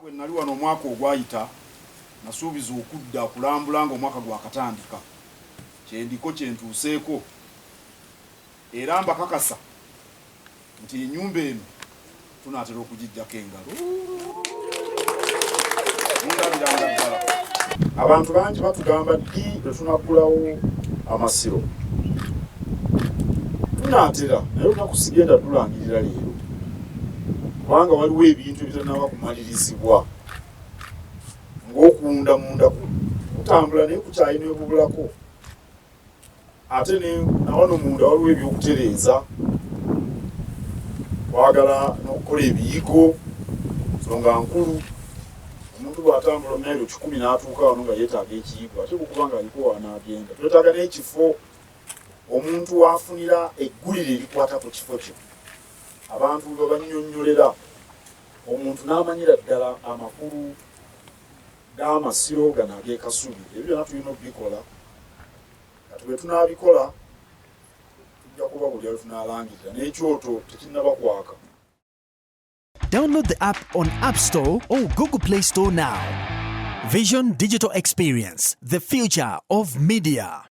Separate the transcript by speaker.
Speaker 1: bwe nali wano omwaka ogwayita nasuubiza okudda kulambula ng'omwaka gwakatandika kyendiko kyentuuseeko era mbakakasa nti ennyumba eno tunaatera okugiggyako engalo. Mundabiranga ddala abantu bangi batugamba ddi lwe tunaggulawo Amasiro tunaatera naye olunaku sigenda tulangirira leero kubanga waliwo ebintu ebitannaba kumalirizibwa ng'okuwunda munda kutambula naye kukyalina ebubulako ate nawano munda waliwo ebyokutereeza kwagala n'okukola ebiyigo nsonga nkulu omuntu bw'atambula mayiro 10 n'atuuka wano nga yeetaaga ekiyigo ate bwekuba nga aliko wanaagenda twetaaga n'ekifo omuntu waafunira eggulire erikwata ku kifo kyo abantu bwe bannyonnyolera omuntu n'amanyira ddala amakulu g'Amasiro gano ag'ekasubi ebyo byonna tulina okubikola kati bwe tunaabikola tujja kuba buli lwe tunaalangirira n'ekyoto tekinnaba kwaka.
Speaker 2: Download the app on App Store or Google Play Store now. Vision Digital Experience, the future of media.